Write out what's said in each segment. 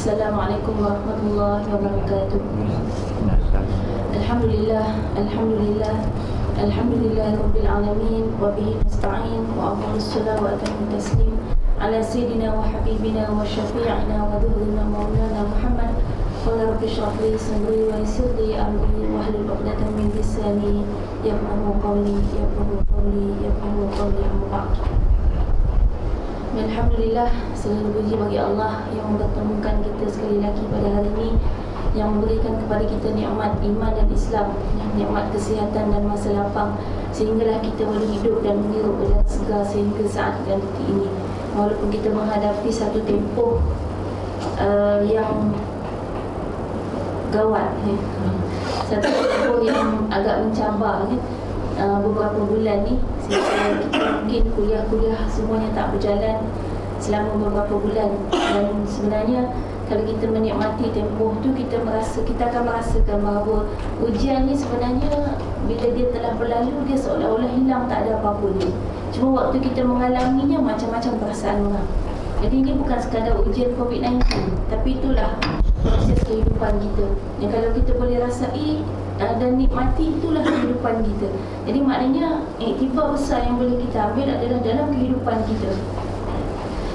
Assalamualaikum warahmatullahi wabarakatuh. Alhamdulillah Rabbil alamin, wa bihi nasta'in, wa afdalus salatu wa atammu taslim ala sayyidina wa habibina wa syafi'ina wa dhuhrina maulana Muhammad. Qala rabbi shrah li sadri wa yassir li amri wahlul 'uqdatam min lisani yafqahu qawli amma ba'd. Alhamdulillah, segala puji bagi Allah yang mempertemukan kita sekali lagi pada hari ini, yang memberikan kepada kita nikmat iman dan Islam, nikmat kesihatan dan masa lapang, sehinggalah kita boleh hidup dan menghirup udara segar sehingga saat dan detik ini. Walaupun kita menghadapi satu tempoh yang gawat, satu tempoh yang agak mencabar, beberapa bulan ni sehingga kita mungkin kuliah semuanya tak berjalan selama beberapa bulan. Dan sebenarnya kalau kita menikmati tempoh tu, kita akan merasakan bahawa ujian ni sebenarnya bila dia telah berlalu, dia seolah-olah hilang, tak ada apa-apa dia. Cuma waktu kita mengalaminya, macam-macam perasaan orang. Jadi ini bukan sekadar ujian COVID-19, tapi itulah proses kehidupan kita. Dan kalau kita boleh rasai dan nikmati, itulah kehidupan kita. Jadi maknanya iktibar besar yang boleh kita ambil adalah dalam kehidupan kita,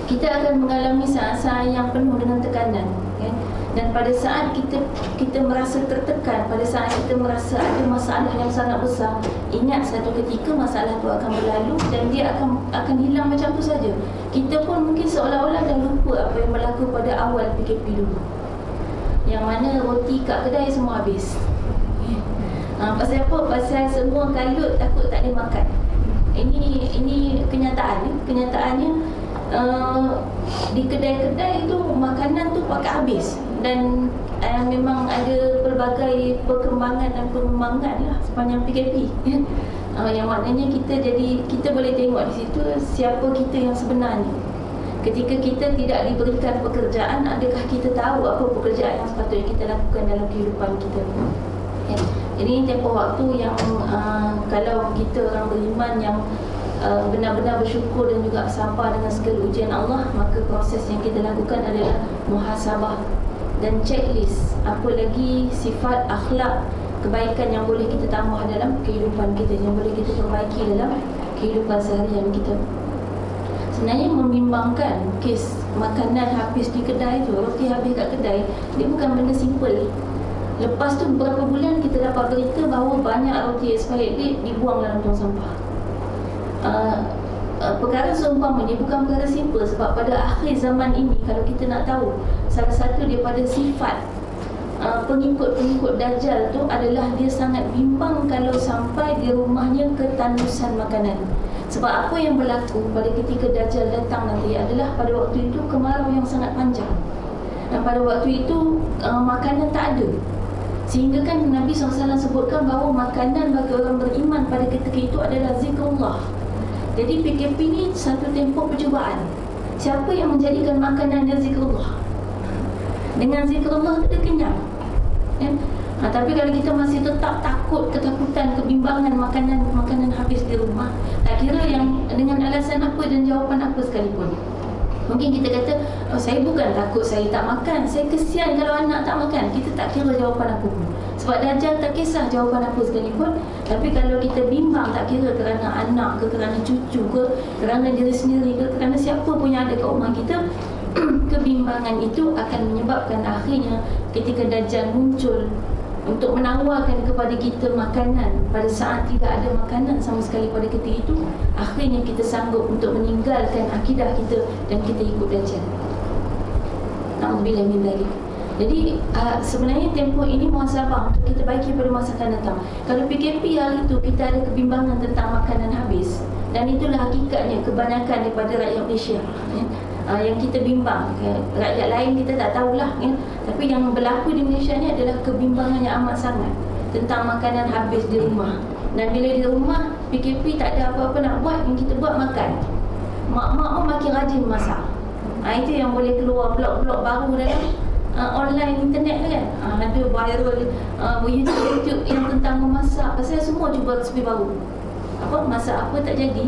kita akan mengalami saat-saat yang penuh dengan tekanan, kan? Dan pada saat kita merasa tertekan, pada saat kita merasa ada masalah yang sangat besar, ingat satu ketika masalah itu akan berlalu dan dia akan hilang macam tu saja. Kita pun mungkin seolah-olah dah lupa apa yang berlaku pada awal PKP dulu, yang mana roti kat kedai semua habis. Pasal apa? Pasal semua kalut takut tak boleh makan. Ini kenyataannya di kedai-kedai tu makanan tu pakai habis. Dan memang ada pelbagai perkembangan dan pengembangan lah sepanjang PKP, yang maknanya kita boleh tengok di situ siapa kita yang sebenarnya. Ketika kita tidak diberikan pekerjaan, adakah kita tahu apa pekerjaan yang sepatutnya kita lakukan dalam kehidupan kita? Jadi tempoh waktu yang kalau kita orang beriman yang benar-benar bersyukur dan juga sabar dengan segala ujian Allah, maka proses yang kita lakukan adalah muhasabah dan checklist apa lagi sifat akhlak kebaikan yang boleh kita tambah dalam kehidupan kita, yang boleh kita perbaiki dalam kehidupan seharian kita. Sebenarnya membimbangkan kes makanan habis di kedai tu, roti habis kat kedai, dia bukan benda simple. Lepas tu beberapa bulan kita dapat berita bahawa banyak roti expired date dibuang dalam tong sampah. Perkara seumpama ni bukan perkara simple, sebab pada akhir zaman ini, kalau kita nak tahu, salah satu daripada sifat pengikut-pengikut Dajjal tu adalah dia sangat bimbang kalau sampai di rumahnya ketandusan makanan. Sebab apa yang berlaku pada ketika Dajjal datang nanti adalah pada waktu itu kemarau yang sangat panjang, dan pada waktu itu makanan tak ada. Sehingga kan Nabi SAW sebutkan bahawa makanan bagi orang beriman pada ketika itu adalah zikrullah. Jadi PKP ni satu tempoh percubaan. Siapa yang menjadikan makanan dia zikrullah? Dengan zikrullah kita kenyang, kan? Tapi kalau kita masih tetap ketakutan, kebimbangan makanan habis di rumah, tak kira yang dengan alasan apa dan jawapan apa sekalipun. Mungkin kita kata, saya bukan takut saya tak makan, saya kesian kalau anak tak makan. Kita tak kira jawapan apa pun, sebab Dajjal tak kisah jawapan apa sekalipun. Tapi kalau kita bimbang, tak kira kerana anak ke, kerana cucu ke, kerana diri sendiri ke, kerana siapa pun yang ada kat rumah kita, kebimbangan itu akan menyebabkan akhirnya ketika Dajjal muncul untuk menawarkan kepada kita makanan pada saat tidak ada makanan sama sekali pada ketika itu, akhirnya kita sanggup untuk meninggalkan akidah kita dan kita ikut Dajjal. Na'udzubillah min dzalik. Jadi sebenarnya tempoh ini muhasabah untuk kita baiki pada masa akan datang. Kalau PKP hari itu kita ada kebimbangan tentang makanan habis, dan itulah hakikatnya kebanyakan daripada rakyat Malaysia, yang kita bimbang. Rakyat lain kita tak tahulah, kan? Tapi yang berlaku di Malaysia ni adalah kebimbangan yang amat sangat tentang makanan habis di rumah. Dan bila di rumah PKP tak ada apa-apa nak buat, yang kita buat makan. Mak-mak pun makin rajin masak. Itu yang boleh keluar blog-blog baru dalam online internet tu, kan? Ada viral YouTube yang tentang memasak. Pasal semua cuba resipi baru. Masak apa tak jadi.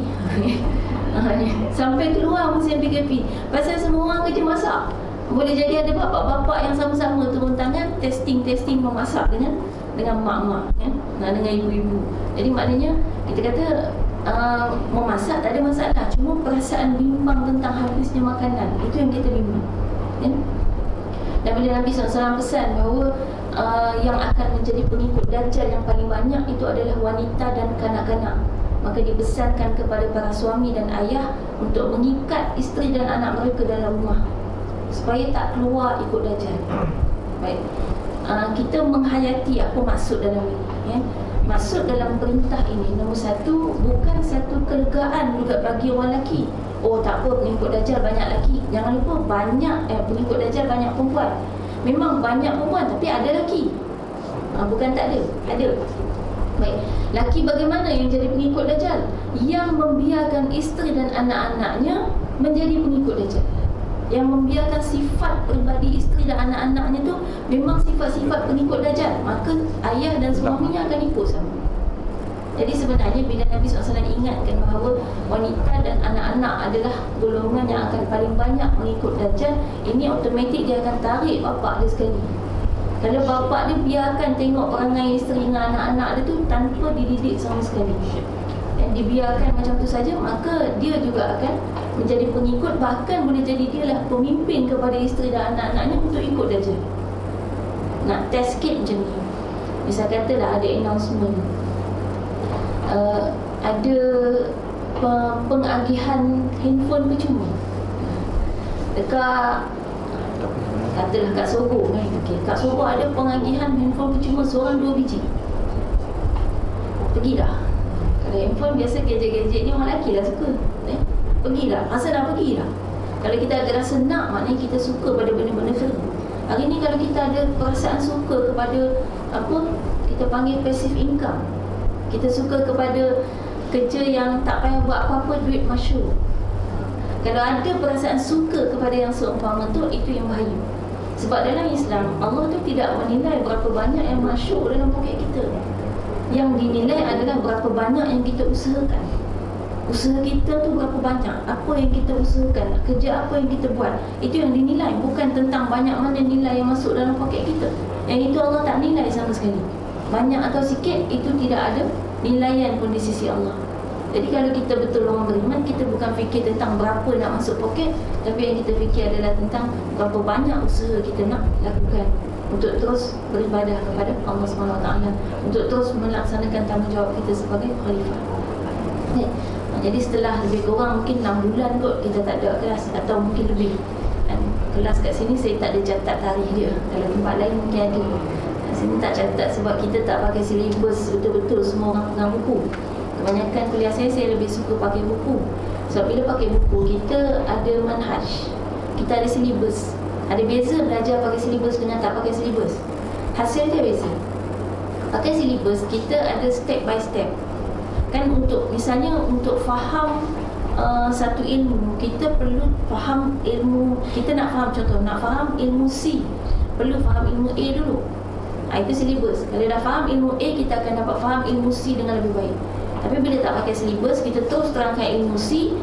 Sampai keluar musim PKP, pasal semua orang kerja masak. Boleh jadi ada bapak-bapak yang sama-sama turun tangan testing memasak dengan mak-mak, ya? Dengan ibu-ibu. Jadi maknanya kita kata memasak tak ada masalah, cuma perasaan bimbang tentang habisnya makanan, itu yang kita bimbang, ya? Dan bila Nabi SAW pesan bahawa yang akan menjadi pengikut Dajjal yang paling banyak itu adalah wanita dan kanak-kanak, maka dipesankan kepada para suami dan ayah untuk mengikat isteri dan anak mereka dalam rumah supaya tak keluar ikut Dajjal. Baik, kita menghayati apa maksud dalam ini, ya? Maksud dalam perintah ini, nombor satu, bukan satu kelegaan juga bagi orang lelaki. Oh tak apa, pengikut Dajjal banyak lelaki. Jangan lupa banyak pengikut Dajjal banyak perempuan. Memang banyak perempuan tapi ada lelaki. Bukan tak ada, ada. Baik, lelaki bagaimana yang jadi pengikut Dajjal? Yang membiarkan isteri dan anak-anaknya menjadi pengikut Dajjal, yang membiarkan sifat peribadi isteri dan anak-anaknya tu memang sifat-sifat pengikut Dajjal, maka ayah dan suaminya akan ikut sama. Jadi sebenarnya bila Nabi SAW ingatkan bahawa wanita dan anak-anak adalah golongan yang akan paling banyak mengikut Dajjal, ini automatik dia akan tarik bapak dia sekali. Kalau bapak dia biarkan tengok perangai isteri dengan anak-anak dia tu tanpa dididik sama sekali, dan dibiarkan macam tu saja, maka dia juga akan menjadi pengikut, bahkan boleh jadi dialah pemimpin kepada isteri dan anak-anaknya untuk ikut Dajjal. Nak test sikit macam ni, misal katalah ada announcement, ada pengagihan handphone percuma dekat, katalah kat Sogo, kan? Okay. Kat Sogo ada pengagihan handphone percuma, seorang 2 biji. Pergilah. Kalau handphone biasa gadget-gadget ni orang lelaki lah suka, pergilah, rasa dah pergilah. Kalau kita ada rasa nak, maknanya kita suka pada benda-benda tu. Hari ni kalau kita ada perasaan suka kepada apa kita panggil passive income, kita suka kepada kerja yang tak payah buat apa-apa, duit masyur. Kalau ada perasaan suka kepada yang seumpama tu, itu yang bahaya. Sebab dalam Islam, Allah tu tidak menilai berapa banyak yang masyur dalam poket kita. Yang dinilai adalah berapa banyak yang kita usahakan. Usaha kita tu berapa banyak, apa yang kita usahakan, kerja apa yang kita buat, itu yang dinilai. Bukan tentang banyak mana nilai yang masuk dalam poket kita. Yang itu Allah tak nilai sama sekali. Banyak atau sikit, itu tidak ada nilaian pun di sisi Allah. Jadi kalau kita betul orang beriman, kita bukan fikir tentang berapa nak masuk poket, tapi yang kita fikir adalah tentang berapa banyak usaha kita nak lakukan untuk terus beribadah kepada Allah SWT, untuk terus melaksanakan tanggungjawab kita sebagai khalifah. Jadi setelah lebih kurang mungkin 6 bulan kot kita tak ada kelas, atau mungkin lebih. Dan kelas kat sini saya tak ada catat tarikh dia. Kalau tempat lain mungkin ada. Kat sini tak catat sebab kita tak pakai silibus betul-betul, semua orang pegang buku. Kebanyakan kuliah saya lebih suka pakai buku. Sebab bila pakai buku, kita ada manhaj, kita ada silibus. Ada beza belajar pakai silibus dengan tak pakai silibus. Hasil dia beza. Pakai silibus, kita ada step by step. Kan untuk, misalnya untuk faham satu ilmu, kita perlu faham ilmu, kita nak faham, contoh nak faham ilmu C, perlu faham ilmu A dulu. Itu silibus. Kalau dah faham ilmu A, kita akan dapat faham ilmu C dengan lebih baik. Tapi bila tak pakai silibus, kita terus terangkan ilmu C,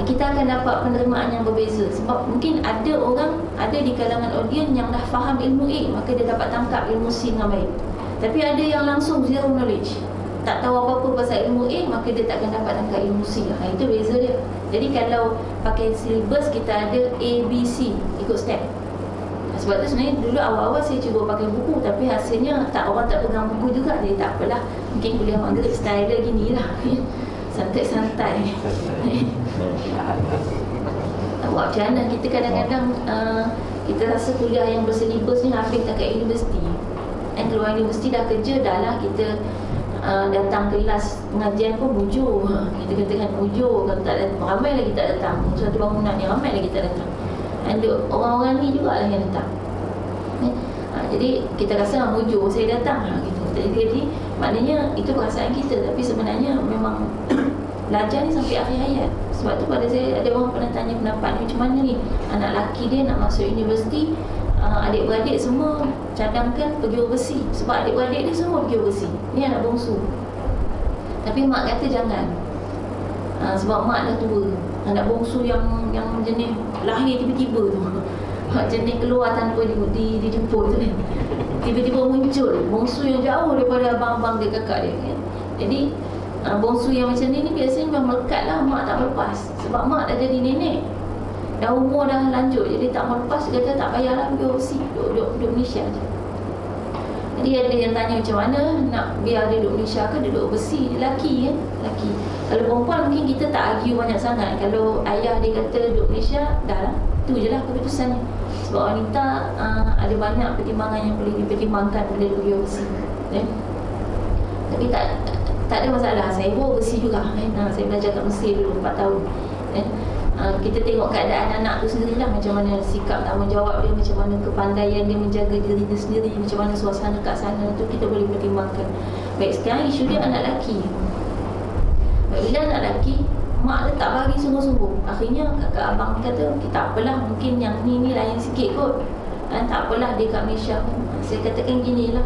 kita akan dapat penerimaan yang berbeza. Sebab mungkin ada orang, ada di kalangan audiens yang dah faham ilmu A, maka dia dapat tangkap ilmu C dengan baik. Tapi ada yang langsung zero knowledge, tak tahu apa-apa pasal ilmu A, maka dia tak akan dapat tangkap ilmu C. Itu beza dia. Jadi kalau pakai silibus, kita ada A, B, C, ikut step. Sebab tu sebenarnya dulu awal-awal saya cuba pakai buku, tapi hasilnya orang tak pegang buku juga. Jadi tak apalah, mungkin kuliah maghrib style dia gini lah. Santai-santai. Buat macam mana, kita kadang-kadang kita rasa kuliah yang bersilibus ni habis tak kat universiti. Dan keluar universiti dah kerja, dah lah kita datang kelas pengajian pun bujur. Kita katakan bujur, kalau tak datang, ramai lagi tak datang. Satu bangunan ni ramai lagi tak datang. Dan orang-orang ni juga lah yang datang. Jadi kita rasa bujur, saya datang gitu. Jadi maknanya itu perasaan kita. Tapi sebenarnya memang belajar ni sampai akhir hayat. Sebab tu pada saya, ada orang pernah tanya pendapat ni, macam mana ni anak lelaki dia nak masuk universiti, adik-beradik semua cadangkan pergi overseas. Sebab adik-beradik dia semua pergi overseas. Ni anak bongsu. Tapi mak kata jangan. Sebab mak dah tua. Anak bongsu yang jenis lahir tiba-tiba tu. jenis keluar tanpa dijemput tu kan. Tiba-tiba muncul bongsu yang jauh daripada abang-abang dia, kakak dia kan. Jadi bongsu yang macam ni biasanya memang melekat lah, mak tak melepas. Sebab mak dah jadi nenek, dah umur dah lanjut, jadi tak melepas. Dia kata tak payahlah pergi overseas, duduk Malaysia je. Jadi ada yang tanya macam mana nak biar dia duduk Malaysia ke duduk overseas. Lelaki kan, lelaki. Kalau perempuan mungkin kita tak argue banyak sangat. Kalau ayah dia kata duduk Malaysia, dah lah, tu je lah keputusannya. Sebab wanita ada banyak pertimbangan yang boleh dipertimbangkan bila pergi overseas kan? Tapi tak ada masalah. Saya pun overseas juga kan? Saya belajar kat Mesir dulu 4 tahun kan? Kita tengok keadaan anak tu sendirilah, macam mana sikap tanggungjawab dia, macam mana kepandaian dia menjaga diri dia sendiri, macam mana suasana kat sana tu kita boleh pertimbangkan. Baik, sekarang isu dia anak lelaki. Bila anak lelaki, mak dia tak bagi sungguh-sungguh. Akhirnya kakak abang kata, tak apalah, mungkin yang ni lain sikit kot, tak apalah dia kat Malaysia pun. Saya katakan gini lah,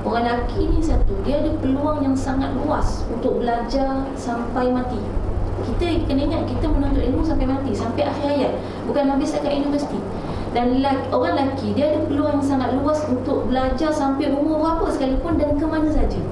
orang lelaki ni satu, dia ada peluang yang sangat luas untuk belajar sampai mati. Kita kena ingat, kita menuntut ilmu sampai mati, sampai akhir hayat, bukan habis dekat universiti. Dan orang lelaki, dia ada peluang yang sangat luas untuk belajar sampai umur berapa sekalipun dan ke mana saja.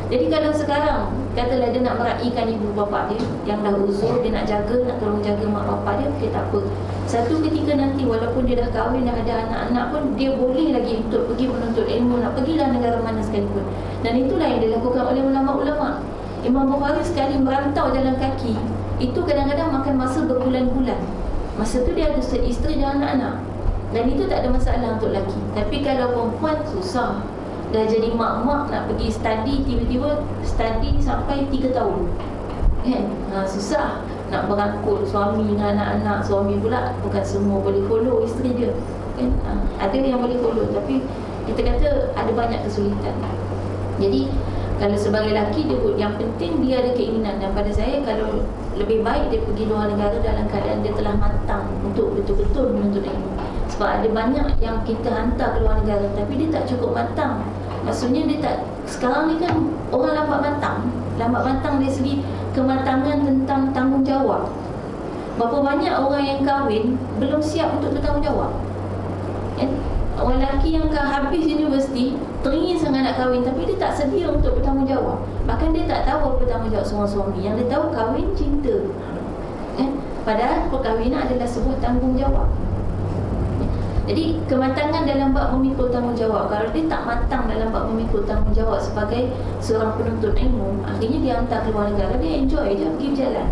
Jadi kalau sekarang katalah dia nak meraihkan ibu bapa dia yang dah uzur, dia nak jaga, nak tolong jaga mak bapa dia, okey, tak apa. Satu ketika nanti walaupun dia dah kahwin, dah ada anak-anak pun, dia boleh lagi untuk pergi menuntut ilmu, nak pergilah negara mana sekalipun. Dan itulah yang dilakukan oleh ulama-ulama. Imam Bukhari sekali merantau jalan kaki, itu kadang-kadang makan masa berbulan-bulan. Masa tu dia ada isteri dan anak-anak, dan itu tak ada masalah untuk lelaki. Tapi kalau perempuan, susah. Dah jadi mak-mak nak pergi study, tiba-tiba study sampai 3 tahun kan? Susah nak berangkul suami dengan anak-anak. Suami pula bukan semua boleh follow isteri dia kan? Ada yang boleh follow, tapi kita kata ada banyak kesulitan. Jadi kalau sebagai lelaki, dia yang penting dia ada keinginan. Dan pada saya, kalau lebih baik dia pergi luar negara dalam keadaan dia telah matang untuk betul-betul menuntut ilmu. Sebab ada banyak yang kita hantar ke luar negara tapi dia tak cukup matang. Maksudnya dia tak, sekarang ni kan orang lambat matang dari segi kematangan tentang tanggungjawab. Berapa banyak orang yang kahwin belum siap untuk bertanggungjawab kan? Orang lelaki yang habis universiti, teringin sangat nak kahwin, tapi dia tak sedia untuk bertanggungjawab. Bahkan dia tak tahu apa tanggungjawab seorang suami. Yang dia tahu kahwin, cinta kan? Padahal perkahwinan adalah sebuah tanggungjawab. Jadi kematangan dalam bab memikul tanggungjawab, kalau dia tak matang dalam bab memikul tanggungjawab sebagai seorang penuntut ilmu, akhirnya dia hantar ke luar negara, dia enjoy je, pergi berjalan,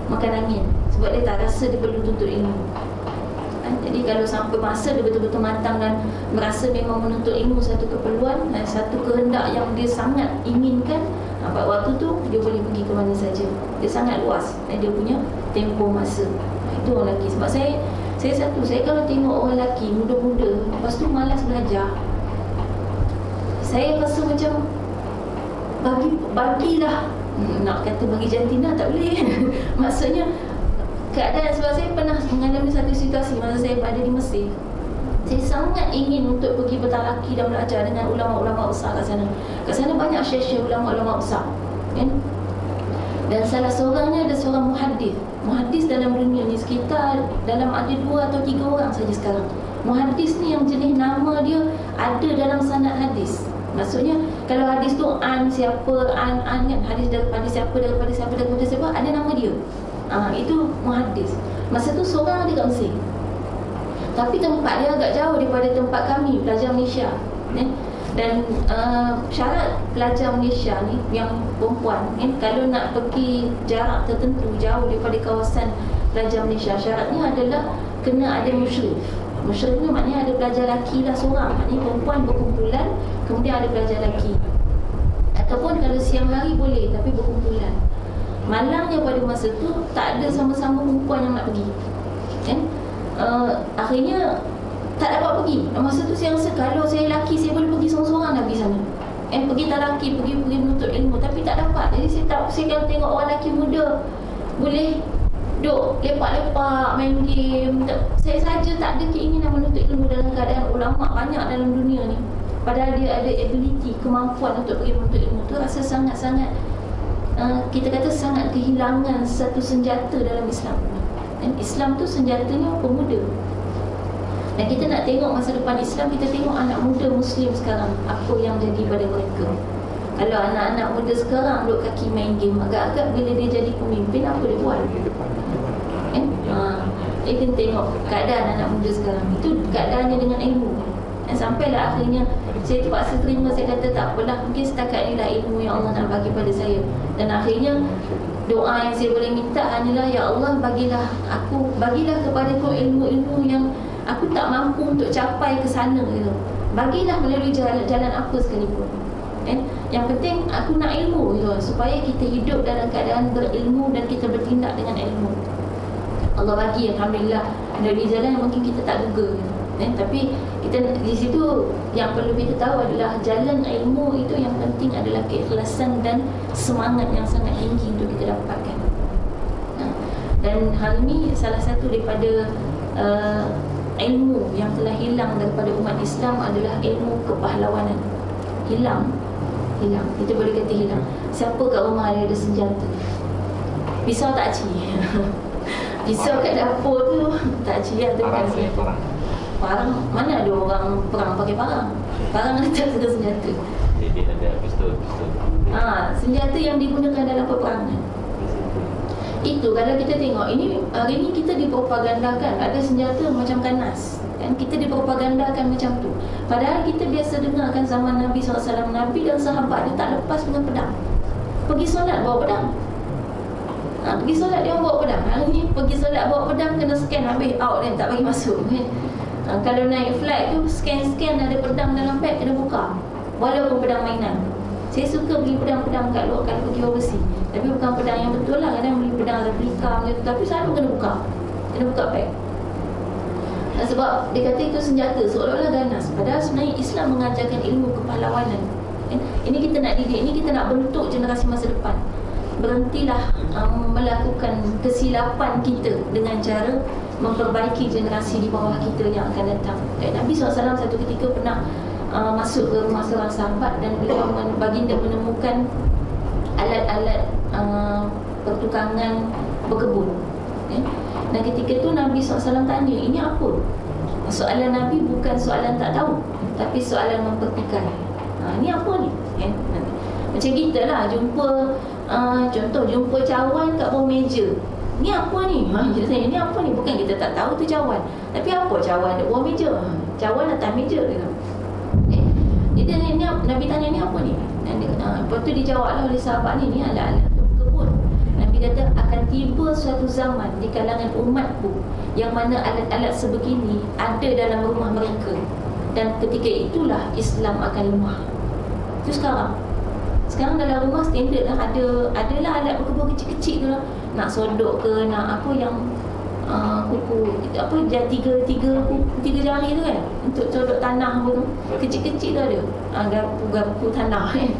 makan angin, sebab dia tak rasa dia perlu tuntut ilmu. Jadi kalau sampai masa dia betul-betul matang dan merasa memang menuntut ilmu satu keperluan dan satu kehendak yang dia sangat inginkan, pada waktu tu dia boleh pergi ke mana saja. Dia sangat luas dan dia punya tempoh masa. Itu orang lelaki. Sebab saya kalau tengok orang lelaki muda-muda, lepas tu malas belajar, saya rasa macam bagilah, nak kata bagi jantina tak boleh kan? Maksudnya keadaan, sebab saya pernah mengalami satu situasi masa saya berada di Mesir. Saya sangat ingin untuk pergi bertalaki dan belajar dengan ulama-ulama besar kat sana. Kat sana banyak syekh-syekh ulama-ulama besar kan? Dan salah seorangnya ada seorang muhaddis dalam dunia ni, sekitar dalam ada 2 atau 3 orang saja sekarang. Muhaddis ni yang jenis nama dia ada dalam sanad hadis. Maksudnya kalau hadis tu siapa kan, hadis daripada siapa ada nama dia. Itu muhaddis. Masa tu seorang ada kat Mesir, tapi tempat dia agak jauh daripada tempat kami pelajar Malaysia dan syarat pelajar Malaysia ni yang perempuan kalau nak pergi jarak tertentu jauh daripada kawasan pelajar Malaysia, syaratnya adalah kena ada musyrif. Musyrif ni maknanya ada pelajar lelaki lah seorang, maknanya perempuan berkumpulan, kemudian ada pelajar lelaki. Ataupun kalau siang hari boleh, tapi berkumpulan. Malangnya pada masa tu tak ada sama-sama perempuan yang nak pergi kan? Akhirnya tak dapat pergi. Masa tu saya rasa kalau saya lelaki, saya boleh pergi seorang-seorang nak pergi sana pergi talaki, pergi menuntut ilmu, tapi tak dapat. Jadi saya kalau tengok orang lelaki muda boleh duk lepak-lepak, main game, saya saja tak ada keinginan menuntut ilmu dalam keadaan ulama banyak dalam dunia ni, padahal dia ada ability, kemampuan untuk pergi menuntut ilmu tu. Rasa sangat-sangat kita kata sangat kehilangan satu senjata dalam Islam. Dan Islam tu senjatanya pemuda. Dan kita nak tengok masa depan Islam, kita tengok anak muda Muslim sekarang, apa yang jadi pada mereka. Kalau anak-anak muda sekarang duduk kaki main game, agak-agak bila dia jadi pemimpin, apa dia buat? Kita tengok keadaan anak muda sekarang. Itu keadaannya dengan ilmu. Dan sampailah akhirnya saya terpaksa terima, saya kata tak apalah, mungkin setakat ni lah ilmu yang Allah nak bagi pada saya. Dan akhirnya doa yang saya boleh minta hanyalah, ya Allah, bagilah kepadaku ilmu-ilmu yang aku tak mampu untuk capai ke sana gitu. Bagilah melalui jalan apa sekalipun. Yang penting aku nak ilmu gitu, supaya kita hidup dalam keadaan berilmu dan kita bertindak dengan ilmu. Allah bagi, alhamdulillah, melalui jalan yang mungkin kita tak duga gitu. Tapi kita di situ yang perlu kita tahu adalah jalan ilmu itu yang penting adalah keikhlasan dan semangat yang sangat tinggi untuk kita dapatkan. Dan hal ini salah satu daripada ilmu yang telah hilang daripada umat Islam adalah ilmu kepahlawanan. Hilang. Kita boleh kata hilang. Siapa kat rumah ada senjata? Pisau tak cik? Pisau kat dapur tu tak cik ada kan? Parang, mana ada orang perang pakai parang? Parang ada tak ada senjata? Dia ada pistol. Senjata yang digunakan dalam peperangan. Itu kalau kita tengok ini, hari ini kita dipropagandakan ada senjata macam ganas, kan? Kita dipropagandakan macam tu. Padahal kita biasa dengarkan zaman Nabi SAW, Nabi dan sahabat dia tak lepas dengan pedang. Pergi solat bawa pedang. Pergi solat dia bawa pedang. Hari ni pergi solat bawa pedang, kena scan habis out dan tak bagi masuk, kan? Kalau naik flight tu scan ada pedang dalam beg, kena buka. Walaupun pedang mainan. Saya suka beli pedang-pedang kat luar kalau pergi overseas. Tapi bukan pedang yang betul lah, kadang beli pedang replika gitu, tapi selalu kena buka beg. Sebab dia kata itu senjata, seolah-olah ganas. Padahal sebenarnya Islam mengajarkan ilmu kepahlawanan. Ini kita nak didik, ini kita nak bentuk generasi masa depan. Berhentilah melakukan kesilapan kita dengan cara memperbaiki generasi di bawah kita yang akan datang. Nabi SAW satu ketika pernah masuk ke rumah seorang sahabat dan beliau baginda menemukan alat-alat pertukangan berkebun. Dan ketika itu Nabi SAW tanya, ini apa? Soalan Nabi bukan soalan tak tahu, tapi soalan mempertikaikan. Ini apa ni? Macam kita lah jumpa contoh jumpa cawan kat bawah meja. Ni apa ni? Kita tanya, ni apa ni? Bukan kita tak tahu tu cawan, tapi apa cawan di bawah meja? Cawan atas meja gitu. Dia tanya, ni Nabi tanya, ni apa ni? Lepas tu dijawablah oleh sahabat ni alat-alat berkebun. Nabi kata akan tiba suatu zaman di kalangan umatku yang mana alat-alat sebegini ada dalam rumah mereka, dan ketika itulah Islam akan lemah. Itu sekarang dalam rumah standard lah, adalah alat berkebun kecil-kecil tu lah. Nak sodok ke, nak apa yang kuku apa tiga jari tu kan, untuk sodok tanah apa tu, kecil-kecil tu ada. Garpu tanah kan.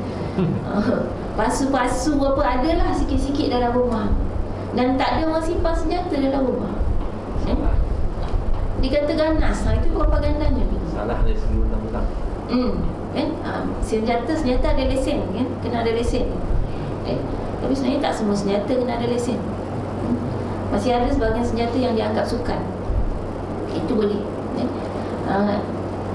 Pasu-pasu apa adalah sikit-sikit dalam rumah. Dan tak ada orang simpan senjata dalam rumah. Dikata ganas, itu propagandanya ni. Salah dari segi undang-undang. Senjata ada lesen kan, kena ada lesen. Tapi sebenarnya tak semua senjata kena ada lesen. Masih ada sebahagian senjata yang dianggap sukan, itu boleh.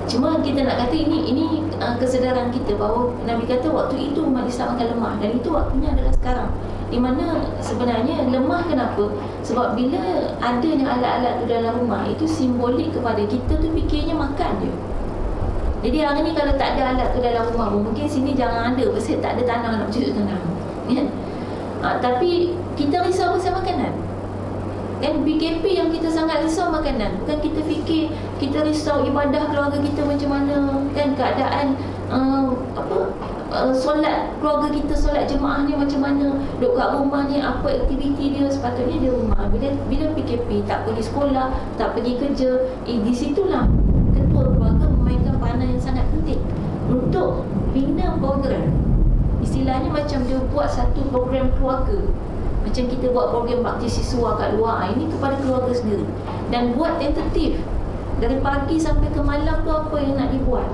Cuma kita nak kata ini kesedaran kita bahawa Nabi kata waktu itu umat Islam akan lemah, dan itu waktunya adalah sekarang, di mana sebenarnya lemah. Kenapa? Sebab bila adanya alat-alat tu dalam rumah, itu simbolik kepada kita tu fikirnya makan je. Jadi hari ni kalau tak ada alat tu dalam rumah, mungkin sini jangan ada, pasal tak ada tanah nak bercucuk tanah, kan? Tapi kita risau pasal makanan. Kan PKP yang kita sangat risau makanan, bukan kita fikir, kita risau ibadah keluarga kita macam mana, kan, keadaan solat keluarga kita, solat jemaahnya macam mana, duduk kat rumah ni apa aktiviti dia. Sepatutnya di rumah. Bila PKP tak pergi sekolah, tak pergi kerja, di situlah ketua keluarga memainkan peranan yang sangat penting untuk bina program. Istilahnya macam dia buat satu program keluarga. Macam kita buat program bakti siswa kat luar, ini kepada keluarga sendiri. Dan buat tentatif, dari pagi sampai ke malam tu apa yang nak dibuat,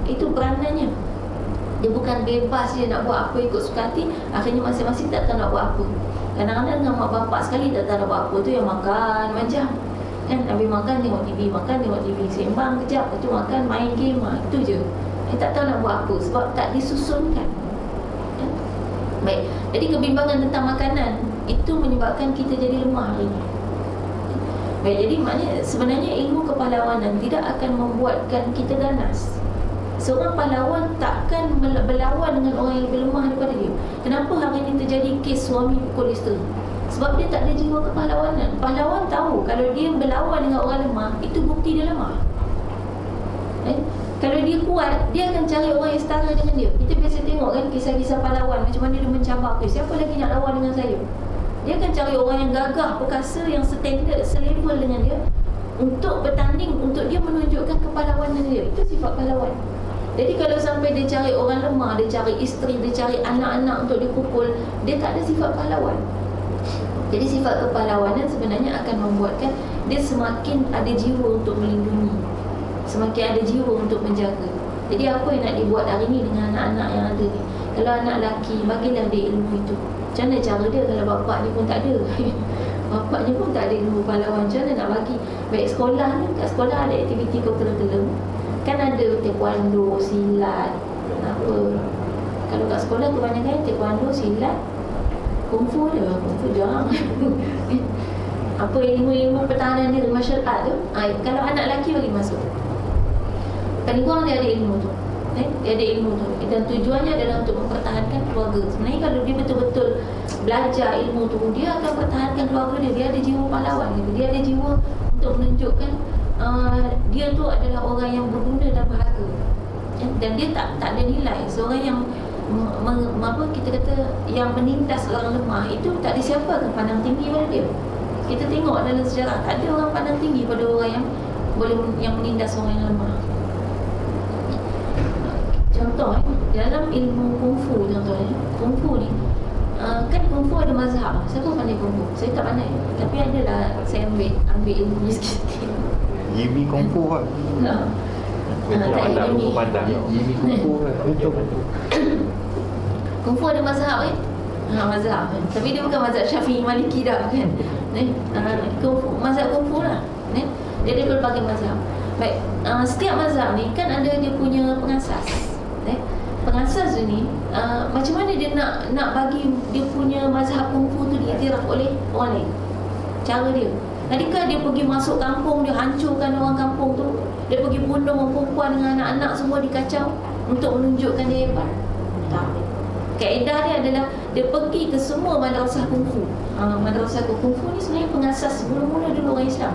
itu peranannya. Dia bukan bebas dia nak buat apa ikut suka hati, akhirnya masing-masing tak tahu nak buat apa. Kadang-kadang dengan mak bapak sekali tak tahu nak buat apa tu, yang makan macam kan, habis makan tengok TV, makan tengok TV, sembang kejap, lepas tu makan main game, itu je. Tak tahu nak buat apa sebab tak disusunkan. Baik, jadi kebimbangan tentang makanan itu menyebabkan kita jadi lemah hari ini. Baik, jadi maknanya sebenarnya ilmu kepahlawanan tidak akan membuatkan kita ganas. Seorang pahlawan takkan berlawan dengan orang yang lebih lemah daripada dia. Kenapa hari ini terjadi kes suami pukul isteri? Sebab dia tak ada jiwa kepahlawanan. Pahlawan tahu kalau dia berlawan dengan orang lemah, itu bukti dia lemah. Kalau dia kuat, dia akan cari orang yang setara dengan dia. Kita biasa tengok kan kisah-kisah pahlawan, macam mana dia mencabar, siapa lagi nak lawan dengan saya? Dia akan cari orang yang gagah, perkasa, yang standard, selevel dengan dia untuk bertanding, untuk dia menunjukkan kepahlawanan dia. Itu sifat pahlawan. Jadi kalau sampai dia cari orang lemah, dia cari isteri, dia cari anak-anak untuk dipukul, dia tak ada sifat pahlawan. Jadi sifat kepahlawanan sebenarnya akan membuatkan dia semakin ada jiwa untuk melindungi, semakin ada jiwa untuk menjaga. Jadi apa yang nak dibuat hari ni dengan anak-anak yang ada ni? Kalau anak lelaki, bagilah dia ilmu itu. Macam mana cara dia kalau bapaknya pun tak ada? Bapaknya pun tak ada ilmu pahlawan, macam mana nak bagi? Baik sekolah ni, kat sekolah ada aktiviti curriculum. Kan ada taekwondo, silat, apa. Kalau kat sekolah kebanyakan taekwondo, silat, kungfu dia, kungfu jarang. Apa ilmu-ilmu pertahanan diri, martial art tu, kalau anak lelaki bagi masuk. Paling kurang dia ada ilmu tu. Dia ada ilmu tu. Dan tujuannya adalah untuk mempertahankan keluarga. Sebenarnya kalau dia betul-betul belajar ilmu tu, dia akan pertahankan keluarga dia. Dia ada jiwa pahlawan gitu. Dia ada jiwa untuk menunjukkan dia tu adalah orang yang berguna dan berharga. Dan dia tak ada nilai. Seorang yang apa kita kata yang menindas orang lemah itu tak ada siapa akan pandang tinggi pada dia. Kita tengok dalam sejarah tak ada orang pandang tinggi pada orang yang boleh yang menindas orang yang lemah. Contoh dalam ilmu kungfu, contohnya kungfu ni kan kungfu ada mazhab. Siapa pandai kungfu? Saya tak pandai, tapi adalah saya ambil ilmu ni sikit. Yimi kungfu kan? Tak ada ni. Yimi kungfu kan? Kungfu ada mazhab kan? Mazhab. Tapi dia bukan mazhab Syafi'i Maliki dah kan? Kungfu, mazhab kungfu lah. Dia ada berbagai mazhab. Baik, setiap mazhab ni kan ada dia punya pengasas. Pengasas ni macam mana dia nak bagi dia punya mazhab kungfu tu diiktiraf oleh orang lain. Cara dia, adakah dia pergi masuk kampung, dia hancurkan orang kampung tu, dia pergi bunuh orang perempuan dengan anak-anak semua dikacau untuk menunjukkan dia hebat? Tak. Kaedah dia adalah dia pergi ke semua madrasah kungfu. Madrasah kungfu ni sebenarnya pengasas mula-mula dulu orang Islam.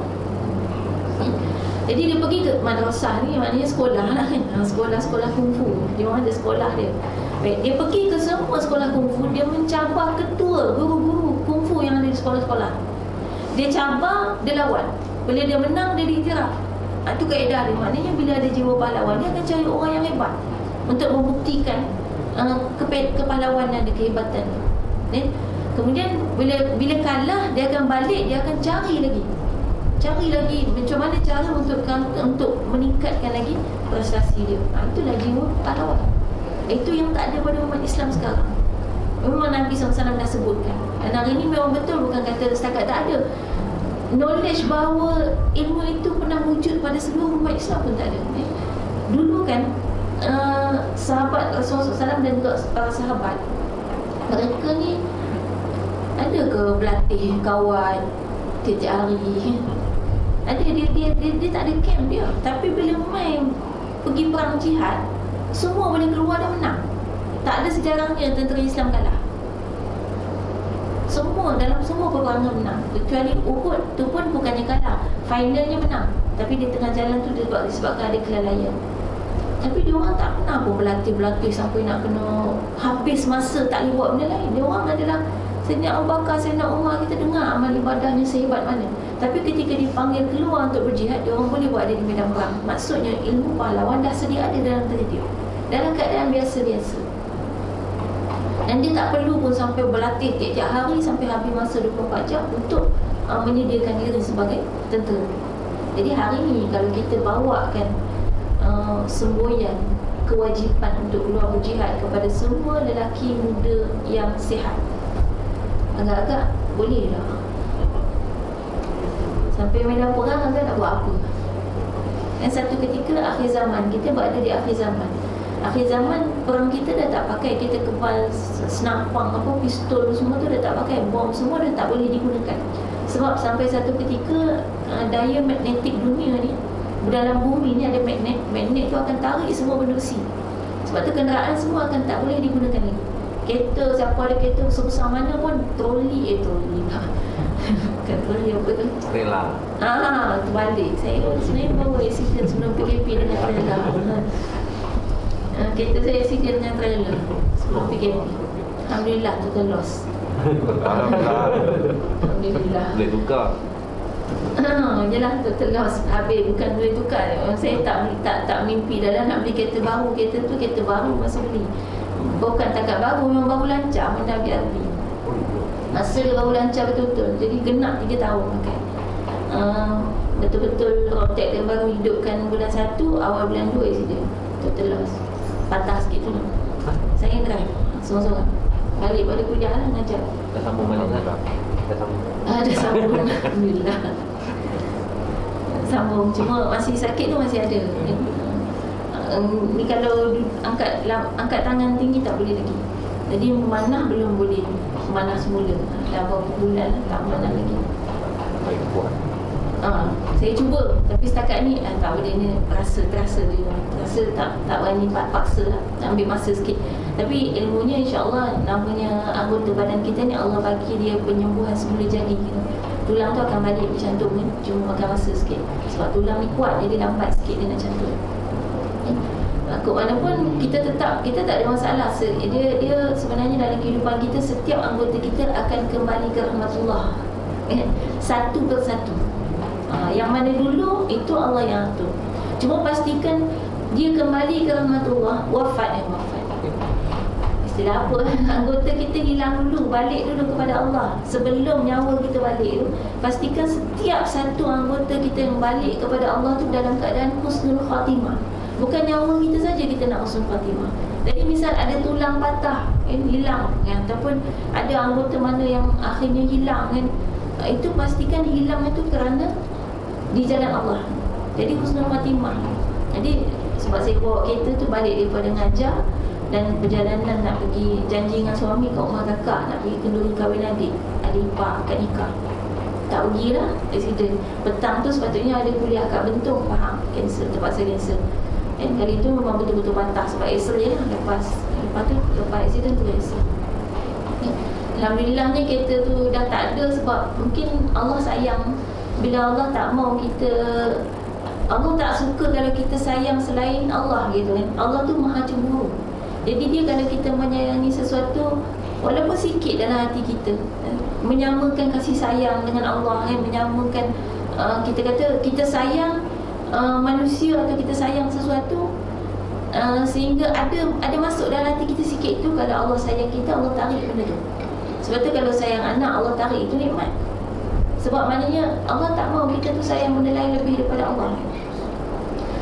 Jadi dia pergi ke madrasah ni, maknanya sekolah lah kan, sekolah-sekolah kungfu. Dia orang ada sekolah dia. Baik, dia pergi ke semua sekolah kungfu, dia mencabar ketua guru-guru kungfu yang ada di sekolah-sekolah. Dia cabar, dia lawan. Bila dia menang, dia diiktiraf. Itu kaedah dia. Maknanya bila ada jiwa pahlawan, dia akan cari orang yang hebat untuk membuktikan kepahlawanan dan kehebatan dia. Kemudian bila kalah, dia akan balik, dia akan cari lagi macam mana cara untuk meningkatkan lagi prestasi dia. Itulah jiwa pahlawan. Itu yang tak ada pada umat Islam sekarang. Memang Nabi SAW dah sebutkan. Dan hari ini memang betul, bukan kata setakat tak ada. Knowledge bahawa ilmu itu pernah wujud pada seluruh umat Islam pun tak ada. Dulu kan sahabat Rasulullah SAW dan juga para sahabat, mereka ni ada ke berlatih kawan tiap-tiap hari? Ada, dia tak ada camp dia. Tapi bila main pergi perang jihad, semua boleh keluar dan menang. Tak ada sejarahnya tentera Islam kalah. Dalam semua peperangan menang. Kecuali Uhud tu pun bukannya kalah, finalnya menang. Tapi di tengah jalan tu disebabkan ada kelalaian. Tapi dia orang tak pernah pun berlatih sampai nak kena habis masa tak boleh buat benda lain. Dia orang adalah Sayyidina Abu Bakar, Sayyidina Umar, kita dengar amal ibadahnya sehebat mana. Tapi ketika dipanggil keluar untuk berjihad, dia orang boleh buat dia di medan perang. Maksudnya ilmu pahlawan dah sedia ada dalam diri dia, dalam keadaan biasa-biasa. Dan dia tak perlu pun sampai berlatih tiap-tiap hari sampai habis masa 24 jam untuk menyediakan diri sebagai tentera. Jadi hari ni kalau kita bawakan semboyan kewajipan untuk keluar berjihad kepada semua lelaki muda yang sihat, agak-agak boleh lah. Sampai medan perang agak nak buat apa. Dan satu ketika akhir zaman, kita berada di akhir zaman. Akhir zaman perang kita dah tak pakai, kita kepal senapang apa, pistol semua tu dah tak pakai, bom semua dah tak boleh digunakan. Sebab sampai satu ketika daya magnetik dunia ni, dalam bumi ni ada magnet tu akan tarik semua benda besi. Sebab tu kenderaan semua akan tak boleh digunakan lagi. Kereta, siapa ada kereta sebesar mana pun, troli lah. Bukan troli, apa tu? Rela. Terbalik. Saya sebenarnya bawa accident sebelum PKP dengan trailer. Kereta saya accident dengan trailer sebelum PKP. Alhamdulillah, total loss. Alhamdulillah. Boleh tukar. Yelah, total loss. Habis, bukan boleh tukar. Saya tak mimpi dah nak beli kereta baru. Kereta tu kereta baru masa beli. Bukan takat baru, memang baru lancar pun dah biar beli. Masa dia baru lancar betul-betul. Jadi genap 3 tahun pakai. Betul-betul rotek yang baru hidupkan bulan 1, awal bulan 2 accident. Total loss. Patah sikit tu. Saya drive seorang-seorang. Balik pada kuliah lah ngajar. Dah sambung balik lah. Dah sambung. Dah sambung. Alhamdulillah. Sambung. Cuma masih sakit tu masih ada. Ni kalau angkat tangan tinggi tak boleh lagi. Jadi memanah belum boleh. Memanah semula. Dah berapa bulan tak memanah lagi. Baik kuat. Saya cuba, tapi setakat ni tak boleh, ni terasa dia. Rasa tak berani paksa lah. Ambil masa sikit. Tapi ilmunya insya-Allah, namanya anggota badan kita ni Allah bagi dia penyembuhan semula jadi gitu. Tulang tu akan balik bercantum kan, cuma makan masa sikit. Sebab tulang ni kuat, jadi lambat sikit dia nak cantum. Ke mana pun kita tak ada masalah. Dia sebenarnya dalam kehidupan kita, setiap anggota kita akan kembali ke rahmatullah. Satu persatu. Yang mana dulu itu Allah yang atur. Cuma pastikan dia kembali ke rahmatullah, wafat. Istilah apa? Anggota kita hilang dulu, balik dulu kepada Allah. Sebelum nyawa kita balik tu, pastikan setiap satu anggota kita yang balik kepada Allah tu dalam keadaan husnul khatimah. Bukan nyawa kita saja kita nak husnul khatimah. Jadi misal ada tulang patah, hilang kan, ataupun ada anggota mana yang akhirnya hilang kan, itu pastikan hilang itu kerana di jalan Allah. Jadi husnul khatimah. Jadi sebab saya bawa kereta tu balik daripada ngajar dan perjalanan nak pergi janji dengan suami kat rumah kakak, nak pergi kenduri kahwin adik ipar akad nikah. Tak pergilah, accident. Petang tu sepatutnya ada kuliah kat Bentong, faham, cancel, terpaksa cancel. Dan kali tu memang betul-betul patah sebab accident je lah. Lepas accident tu accident. Alhamdulillah ni kereta tu dah tak ada sebab mungkin Allah sayang. Bila Allah tak mau kita, Allah tak suka kalau kita sayang selain Allah gitu kan. Allah tu maha cemburu. Jadi dia kalau kita menyayangi sesuatu walaupun sikit dalam hati kita, menyamakan kasih sayang dengan Allah kan, menyamakan kita kata kita sayang manusia atau kita sayang sesuatu sehingga ada masuk dalam hati kita sikit tu. Kalau Allah sayang kita, Allah tarik benda tu. Sebab tu kalau sayang anak, Allah tarik, itu nikmat. Sebab maknanya Allah tak mahu kita tu sayang benda lain lebih daripada Allah.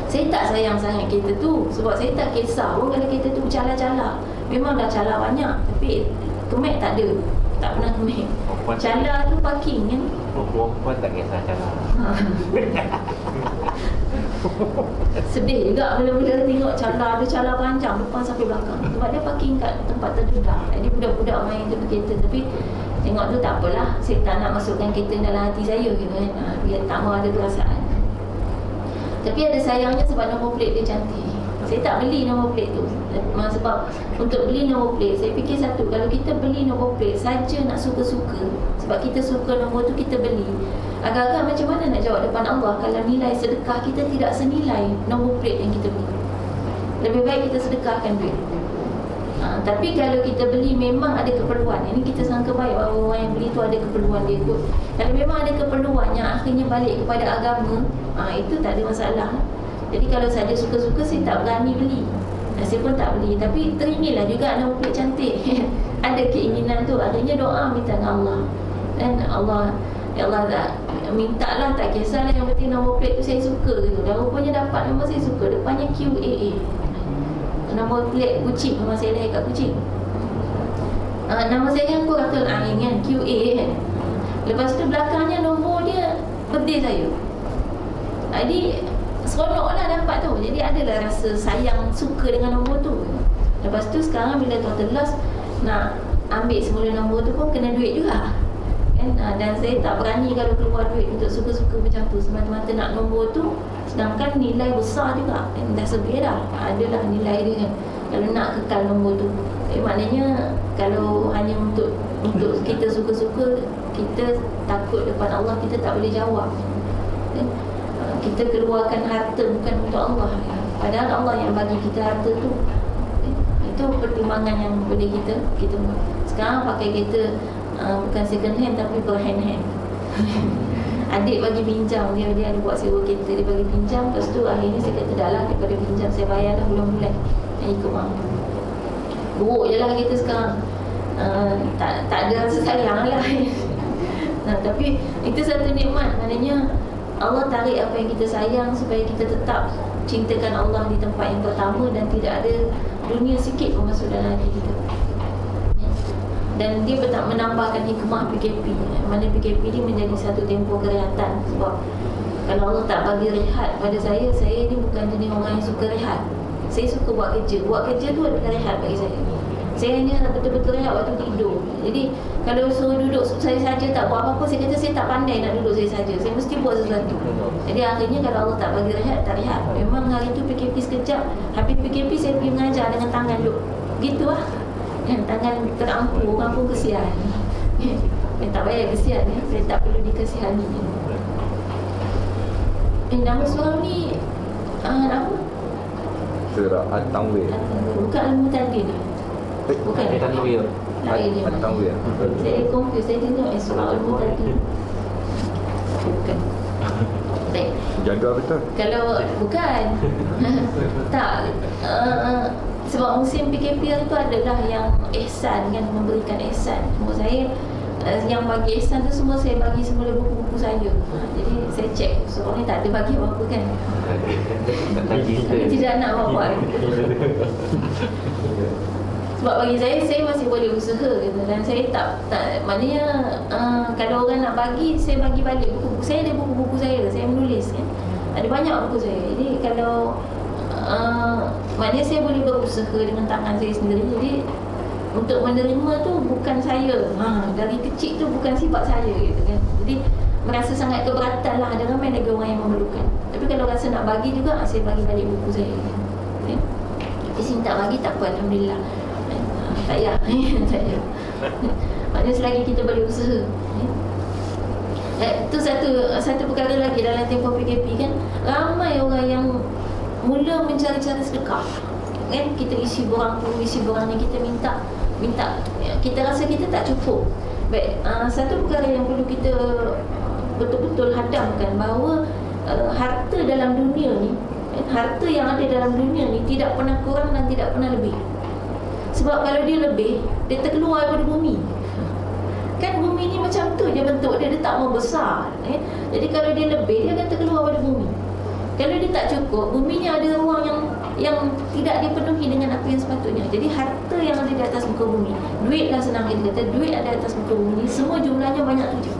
Saya tak sayang sangat kereta tu sebab saya tak kisah pun kalau kereta tu bercala-cala. Memang dah cala banyak, tapi kemek tak ada. Tak pernah kemek. Cala tu parking kan. Perempuan tak kisah cala. Sedih juga bila tengok cala, ada cala panjang depan sampai belakang. Sebab dia parking kat tempat terdedah. Jadi budak-budak main tu kereta. Tapi tengok tu tak apalah. Saya tak nak masukkan kereta dalam hati saya gitu kan. Dia tak mahu ada perasaan. Tapi ada sayangnya sebab nombor plate dia cantik. Saya tak beli nombor plate tu. Sebab untuk beli nombor plate, saya fikir satu, kalau kita beli nombor plate saja nak suka-suka, sebab kita suka nombor tu kita beli, agak-agak macam mana nak jawab depan Allah kalau nilai sedekah kita tidak senilai nombor plate yang kita beli. Lebih baik kita sedekahkan duit. Tapi kalau kita beli memang ada keperluan, ini kita sangka baik bahawa orang yang beli tu ada keperluan dia kot. Kalau memang ada keperluan yang akhirnya balik kepada agama, itu tak ada masalah. Jadi kalau saja suka-suka, saya tak berani beli. Saya pun tak beli. Tapi teringinlah juga nombor plate cantik. Ada keinginan tu, akhirnya doa minta dengan Allah. Dan Allah, ya Allah tak mintalah, tak kisahlah, yang penting nombor plate tu saya suka gitu. Dan rupanya dapat nombor saya suka, depannya QAA. Nombor plate Kuching, memang saya lahir kat Kuching. Nama saya kan Quratul Ain kan, QA kan. Lepas tu belakangnya nombor dia birthday saya. Jadi seronok lah dapat tu. Jadi adalah rasa sayang, suka dengan nombor tu. Lepas tu sekarang bila total loss nak ambil semula nombor tu pun kena duit juga kan. Dan saya tak berani kalau keluar duit untuk suka-suka macam tu, semata-mata nak nombor tu. Sedangkan nilai besar juga kan, dah sebut dah adalah nilai dia kan. Kalau nak kekal nombor tu, maknanya kalau hanya untuk kita suka-suka, kita takut depan Allah kita tak boleh jawab kan? Kita keluarkan harta bukan untuk Allah ya. Padahal Allah yang bagi kita harta tu. Itu pertimbangan yang boleh kita buat. Sekarang pakai kereta bukan second hand tapi berhand-hand. Adik bagi pinjam, dia ada buat sewa kereta, dia bagi pinjam. Lepas tu akhirnya saya kata dah lah, daripada pinjam saya bayar dah bulan-bulan yang ikut mampu. Buruk je lah kereta sekarang. Tak ada rasa sayang lah. Tapi itu satu nikmat. Maknanya Allah tarik apa yang kita sayang supaya kita tetap cintakan Allah di tempat yang pertama dan tidak ada dunia sikit pun masuk dalam hati kita. Dan dia tak menambahkan hikmah PKP. Mana PKP ni menjadi satu tempoh kerehatan. Sebab kalau Allah tak bagi rehat pada saya ni bukan jenis orang yang suka rehat. Saya suka buat kerja. Buat kerja tu adalah rehat bagi saya. Saya hanya betul-betul rehat waktu tidur. Jadi kalau suruh duduk saya saja tak buat apa-apa, saya kata saya tak pandai nak duduk saya saja. Saya mesti buat sesuatu. Jadi akhirnya kalau Allah tak bagi rehat, tak rehat. Memang hari tu PKP sekejap. Habis PKP saya pergi mengajar dengan tangan duduk. Gitu lah. Tangan terampu, orang pun kesian. Tak payah kesian ya. Saya tak perlu dikasihani. Nama seorang ni apa? Surah At-Tanwir. Bukan Al-Mutadin. Bukan. Tanwir. At-Tanwir. Saya confuse. Saya tengok surah Al-Mutadin. Bukan. Baik. Jaga betul. Kalau bukan. Tak. Sebab musim PKP hari tu adalah yang ihsan kan, memberikan ihsan. Menurut saya yang bagi ihsan tu semua saya bagi semula buku-buku saya. Jadi saya cek surah ni tak ada bagi apa-apa kan. Tapi tidak nak buat. Sebab bagi saya masih boleh usaha gitu. Dan saya tak maknanya kalau orang nak bagi, saya bagi balik buku-buku saya. Ada buku-buku saya menulis kan. Ada banyak buku saya. Jadi kalau maknanya saya boleh berusaha dengan tangan saya sendiri. Jadi untuk menerima tu bukan saya. Dari kecil tu bukan sifat saya gitu kan. Jadi merasa sangat keberatan lah. Ada ramai lagi orang yang memerlukan. Tapi kalau rasa nak bagi juga, saya bagi balik buku saya kan. Tapi sini tak bagi tak apa, Alhamdulillah. Tak payah. Tak payah. Maknanya selagi kita boleh usaha. Itu satu perkara lagi dalam tempoh PKP kan. Ramai orang yang mula mencari-cari sedekah kan. Kita isi borang tu, isi borang ni, kita minta kita rasa kita tak cukup. Baik, satu perkara yang perlu kita betul-betul hadamkan bahawa harta dalam dunia ni, harta yang ada dalam dunia ni tidak pernah kurang dan tidak pernah lebih. Sebab kalau dia lebih, dia terkeluar daripada bumi. Kan bumi ni macam tu je bentuk dia tak mau besar. Jadi kalau dia lebih, dia akan terkeluar daripada bumi. Kalau dia tak cukup, bumi ni ada ruang yang tidak dipenuhi dengan apa yang sepatutnya. Jadi harta yang ada di atas muka bumi, duit lah senang kita kata, duit ada di atas muka bumi, semua jumlahnya banyak tu je.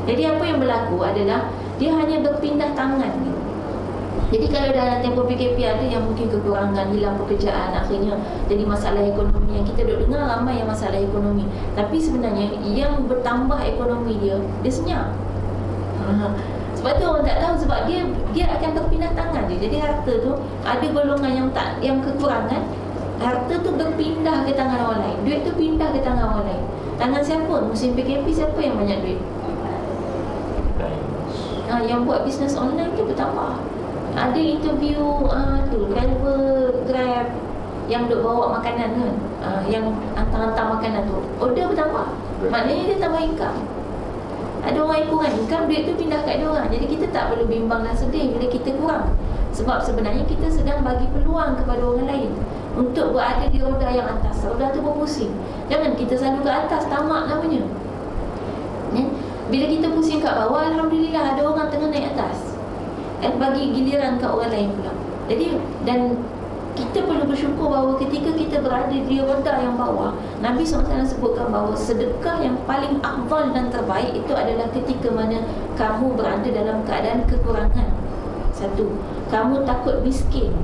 Jadi apa yang berlaku adalah dia hanya berpindah tangan gitu. Jadi kalau dalam tempoh PKP ada yang mungkin kekurangan, hilang pekerjaan, akhirnya jadi masalah ekonomi. Yang kita duk dengar ramai yang masalah ekonomi. Tapi sebenarnya yang bertambah ekonomi dia senyap. Sebab tu orang tak tahu, sebab dia akan berpindah tangan je. Jadi harta tu ada golongan yang kekurangan, harta tu berpindah ke tangan orang lain. Duit tu pindah ke tangan orang lain. Tangan siapa? Musim PKP siapa yang banyak duit? Yang buat bisnes online tu bertambah. Ada interview driver Grab yang duk bawa makanan kan, yang hantar-hantar makanan tu, order bertambah. Maknanya dia tambah income. Ada orang yang kurang income, duit tu pindah kat dia orang. Jadi kita tak perlu bimbang dan sedih bila kita kurang. Sebab sebenarnya kita sedang bagi peluang kepada orang lain untuk berada di roda yang atas. Roda tu berpusing. Jangan kita selalu ke atas, tamak namanya. Bila kita pusing kat bawah, Alhamdulillah ada orang tengah naik atas. Bagi giliran kat orang lain pula. Jadi dan kita perlu bersyukur bahawa ketika kita berada di roda yang bawah, Nabi SAW sebutkan bahawa sedekah yang paling afdal dan terbaik itu adalah ketika mana kamu berada dalam keadaan kekurangan. Satu, kamu takut miskin,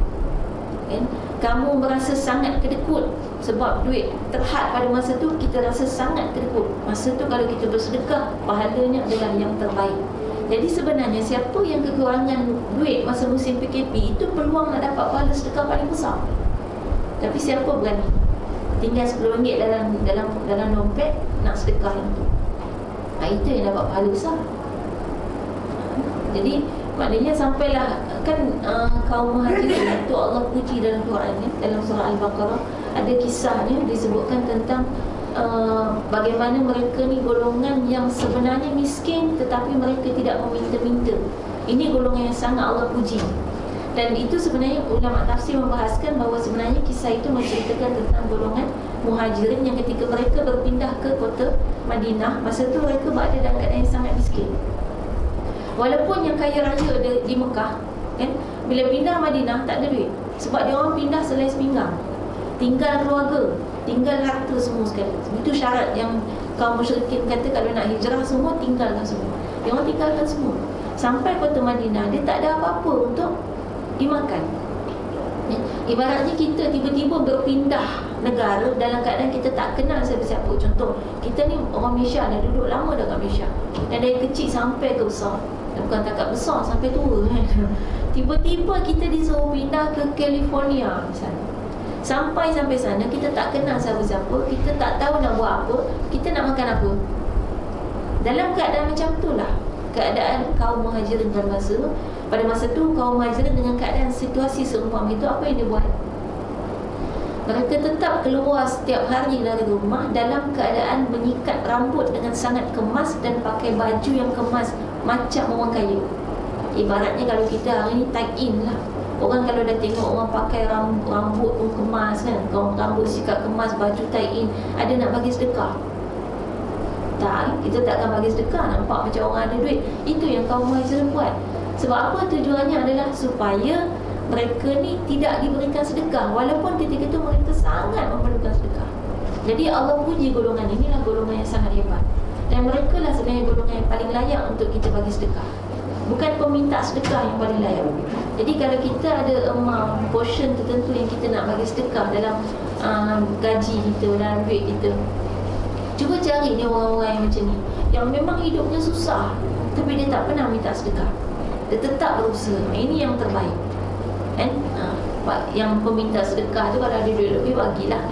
kan? Kamu merasa sangat kedekut sebab duit terhad pada masa tu, kita rasa sangat kedekut. Masa tu kalau kita bersedekah, pahalanya adalah yang terbaik. Jadi sebenarnya siapa yang kekurangan duit masa musim PKP, itu peluang nak dapat pahala sedekah paling besar. Tapi siapa berani? Tinggal RM10 dalam dompet nak sedekah yang tu. Itu yang dapat pahala besar. Jadi maknanya sampailah kan kaum Muhajirin itu Allah puji dalam Quran ni, dalam surah Al-Baqarah ada kisahnya disebutkan tentang bagaimana mereka ni golongan yang sebenarnya miskin tetapi mereka tidak meminta-minta. Ini golongan yang sangat Allah puji. Dan itu sebenarnya ulama tafsir membahaskan bahawa sebenarnya kisah itu menceritakan tentang golongan Muhajirin yang ketika mereka berpindah ke kota Madinah, masa tu mereka berada dalam keadaan yang sangat miskin. Walaupun yang kaya raya di Mekah, kan, bila pindah Madinah tak ada duit. Sebab dia orang pindah selai sepinggang, tinggal keluarga, tinggal harta semua sekali. Itu syarat yang kaum musyrikin kata kalau nak hijrah semua, tinggalkan semua. Dia orang tinggalkan semua. Sampai kota Madinah, dia tak ada apa-apa untuk dimakan. Ibaratnya kita tiba-tiba berpindah negara dalam keadaan kita tak kenal siapa-siapa. Contoh, kita ni orang Malaysia dah duduk lama dah kat Malaysia, dan dari kecil sampai ke besar, bukan takat besar, sampai tua kan. Tiba-tiba kita disuruh pindah ke California misalnya. Sampai sana kita tak kenal siapa-siapa, kita tak tahu nak buat apa, kita nak makan apa. Dalam keadaan macam itulah keadaan kaum Muhajirin pada masa tu. Kaum Muhajirin dengan keadaan situasi seumpama itu, apa yang dia buat? Mereka tetap keluar setiap hari dari rumah dalam keadaan menyikat rambut dengan sangat kemas dan pakai baju yang kemas macam orang kaya. Ibaratnya kalau kita hari ni tie in lah. Orang kalau dah tengok orang pakai rambut pun kemas kan, kalau rambut sikat kemas, baju tie in, ada nak bagi sedekah? Tak, kita tak akan bagi sedekah, nampak macam orang ada duit. Itu yang kaum Muhajirin buat. Sebab apa? Tujuannya adalah supaya mereka ni tidak diberikan sedekah, walaupun ketika itu mereka sangat memerlukan sedekah. Jadi Allah puji golongan inilah golongan yang sangat hebat. Dan mereka lah sebenarnya golongan yang paling layak untuk kita bagi sedekah, bukan peminta sedekah yang paling layak. Jadi kalau kita ada amount, portion tertentu yang kita nak bagi sedekah dalam gaji kita, dalam duit kita, cuba cari ni orang-orang yang macam ni, yang memang hidupnya susah tapi dia tak pernah minta sedekah, dia tetap berusaha. Ini yang terbaik kan? Yang peminta sedekah tu kalau ada duit lebih, bagilah.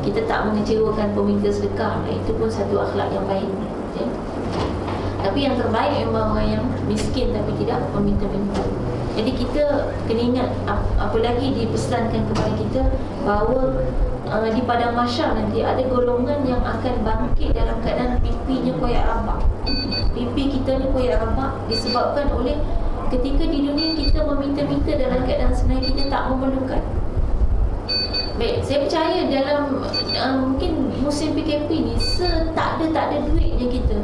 Kita tak mengecewakan peminta sedekah, itu pun satu akhlak yang baik kan? Tapi yang terbaik memang orang yang miskin tapi tidak meminta-minta. Jadi kita kena ingat, apa lagi dipesankan kepada kita bahawa di padang mahsyar nanti ada golongan yang akan bangkit dalam keadaan pipinya koyak rabak. Pipi kita ni koyak rabak disebabkan oleh ketika di dunia kita meminta-minta dalam keadaan sebenarnya kita tak memerlukan. Baik, saya percaya dalam mungkin musim PKP ni tak ada duitnya kita,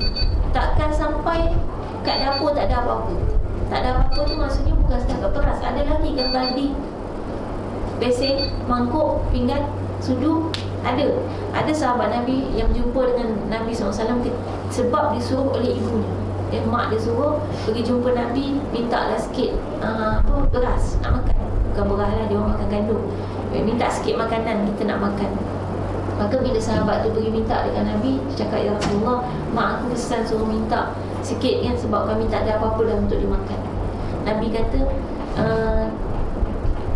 takkan sampai kat dapur tak ada apa-apa. Tak ada apa-apa tu maksudnya bukan setakat beras, ada lagi kan baldi, besen, mangkuk, pinggan, sudu, ada sahabat Nabi yang jumpa dengan Nabi SAW sebab disuruh oleh ibunya. Mak dia suruh pergi jumpa Nabi, mintalah sikit beras nak makan. Bukan beras lah, dia orang makan gandum. Minta sikit makanan kita nak makan. Maka bila sahabat tu pergi minta dengan Nabi, dia cakap, ya Rasulullah, mak aku pesan suruh minta sikit kan, sebab kami tak ada apa-apa dah untuk dimakan. Nabi kata,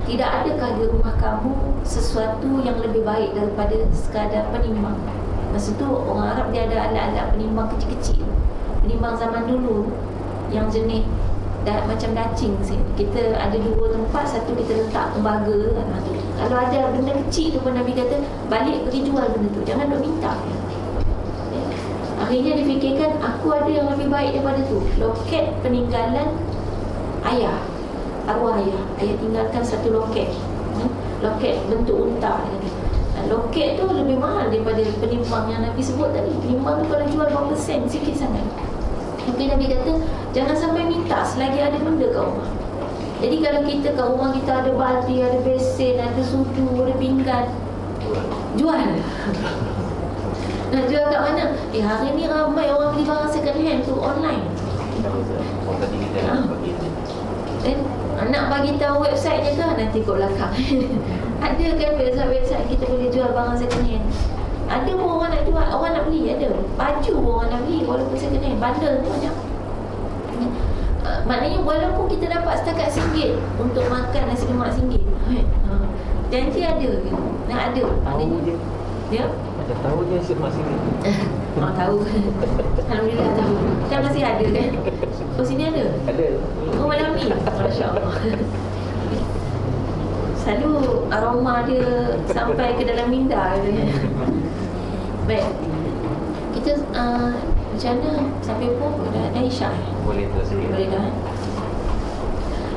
tidak adakah di rumah kamu sesuatu yang lebih baik daripada sekadar penimbang? Masa tu orang Arab dia ada alat-alat penimbang kecil-kecil, penimbang zaman dulu yang jenis macam dacing. Kita ada dua tempat, satu kita letak tembaga. Kalau ada benda kecil tu pun Nabi kata, balik pergi jual benda tu, jangan duk minta. Akhirnya dia fikirkan, aku ada yang lebih baik daripada tu. Loket peninggalan ayah, arwah ayah tinggalkan satu loket, loket bentuk unta. Loket tu lebih mahal daripada penimbang yang Nabi sebut tadi. Penimbang tu kalau jual berapa sen, sikit sangat. Mungkin Nabi kata, jangan sampai minta selagi ada benda kat rumah. Jadi kalau kita kat rumah kita ada baldi, ada besen, ada sudu, ada pinggan, jual. Nak jual kat mana? Hari ni ramai orang beli barang second hand tu online. Orang tadi kita nak bagi Nak bagi tahu website je kah? Nanti kot belakang. Ada kan website kita boleh jual barang second hand. Ada pun orang nak jual, orang nak beli ada. Baju pun orang nak beli walaupun second hand. Bundle tu banyak. Maknanya walaupun kita dapat setakat RM1 untuk makan nasi lemak RM1, janji ada ke? Nak ada. tahu je. Ya? Macam tahu je mak sini. Tahu. Alhamdulillah tahu. Kan masih ada kan? Oh sini ada? Ada. Oh malam ni? Masya Allah. Selalu aroma dia sampai ke dalam minda gitu. Baik. Kita macam mana sampai pukul dah Isyak? Boleh terus sikit. Boleh dah.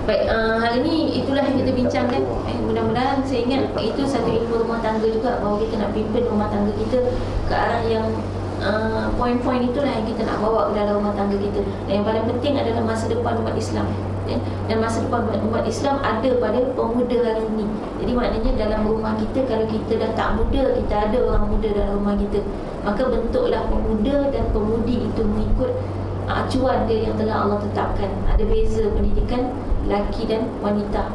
Baik, hari ni itulah yang kita bincangkan. Mudah-mudahan saya ingat itu satu ilmu rumah tangga juga, bahawa kita nak pimpin rumah tangga kita ke arah yang poin-poin itulah yang kita nak bawa ke dalam rumah tangga kita. Dan yang paling penting adalah masa depan umat Islam. Dan masa depan umat Islam ada pada pemuda hari ini. Jadi maknanya dalam rumah kita, kalau kita dah tak muda, kita ada orang muda dalam rumah kita, maka bentuklah pemuda dan pemudi itu mengikut acuan dia yang telah Allah tetapkan. Ada beza pendidikan lelaki dan wanita.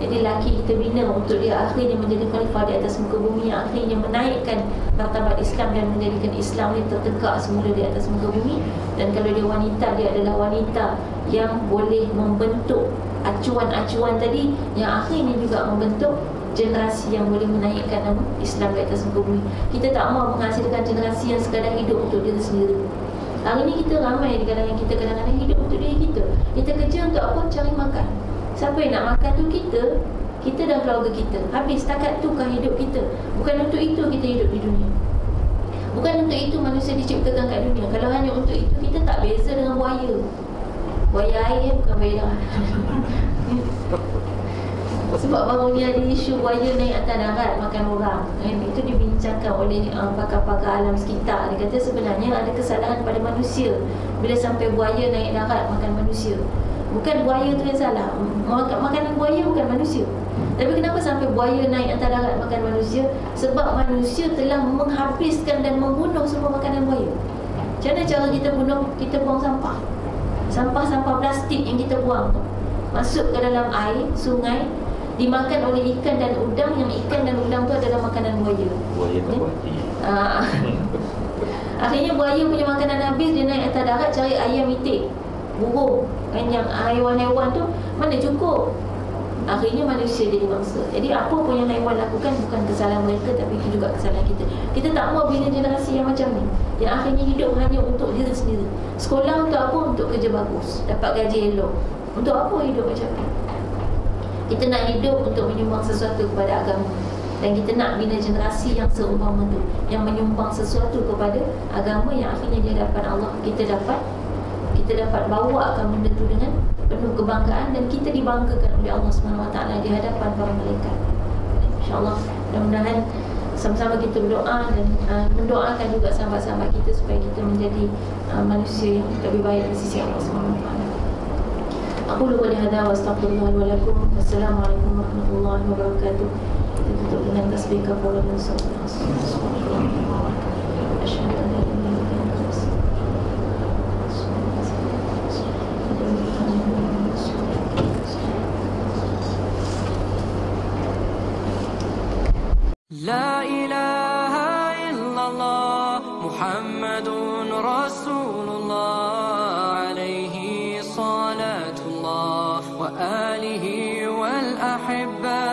Jadi lelaki kita bina untuk dia akhirnya menjadi khalifah di atas muka bumi, yang akhirnya menaikkan martabat Islam dan menjadikan Islam ni tertegak semula di atas muka bumi. Dan kalau dia wanita, dia adalah wanita yang boleh membentuk acuan-acuan tadi, yang akhirnya juga membentuk generasi yang boleh menaikkan nama Islam di atas muka bumi. Kita tak mahu menghasilkan generasi yang sekadar hidup untuk diri sendiri. Hari ni kita ramai di kalangan kita kadang-kadang hidup untuk diri kita. Kita kerja untuk apa? Cari makan. Siapa yang nak makan tu kita dan keluarga kita. Habis setakat tu kah hidup kita? Bukan untuk itu kita hidup di dunia. Bukan untuk itu manusia diciptakan kat dunia. Kalau hanya untuk itu, kita tak beza dengan buaya. Buaya air bukan buaya darat. Sebab baru ni ada isu buaya naik atas darat makan orang. Itu dibincangkan oleh pakar-pakar alam sekitar. Dia kata sebenarnya ada kesalahan pada manusia bila sampai buaya naik darat makan manusia. Bukan buaya tu yang salah. Makanan buaya bukan manusia. Tapi kenapa sampai buaya naik atas darat makan manusia? Sebab manusia telah menghabiskan dan membunuh semua makanan buaya. Macam mana cara kita bunuh? Kita buang sampah. Sampah-sampah plastik yang kita buang tu masuk ke dalam air, sungai, dimakan oleh ikan dan udang, yang ikan dan udang tu adalah makanan buaya. Buaya tak berhenti. Akhirnya buaya punya makanan habis, dia naik atas darat cari ayam itik, burung, kan, yang haiwan-haiwan tu mana cukup. Akhirnya manusia jadi mangsa. Jadi apa pun yang haiwan lakukan bukan kesalahan mereka, tapi itu juga kesalahan kita. Kita tak mahu bina generasi yang macam ni, yang akhirnya hidup hanya untuk diri sendiri. Sekolah untuk apa? Untuk kerja bagus, dapat gaji elok. Untuk apa hidup macam ni? Kita nak hidup untuk menyumbang sesuatu kepada agama. Dan kita nak bina generasi yang seumpama tu, yang menyumbang sesuatu kepada agama, yang akhirnya di hadapan Allah kita dapat bawakan benda tu dengan penuh kebanggaan, dan kita dibanggakan oleh Allah SWT di hadapan para malaikat. InsyaAllah, mudah-mudahan sama-sama kita berdoa dan mendoakan juga sahabat-sahabat kita supaya kita menjadi manusia yang lebih baik di sisi Allah SWT. Aku lupa dihada wa astagfirullah wa lakum. Wassalamualaikum warahmatullahi wabarakatuh. Kita tutup dengan tasbih kafalah dan salat. Asyhadu an la ilaha illallah. La ilaha illallah Muhammadun Rasulullah alaihi salatullah wa alihi wal ahibba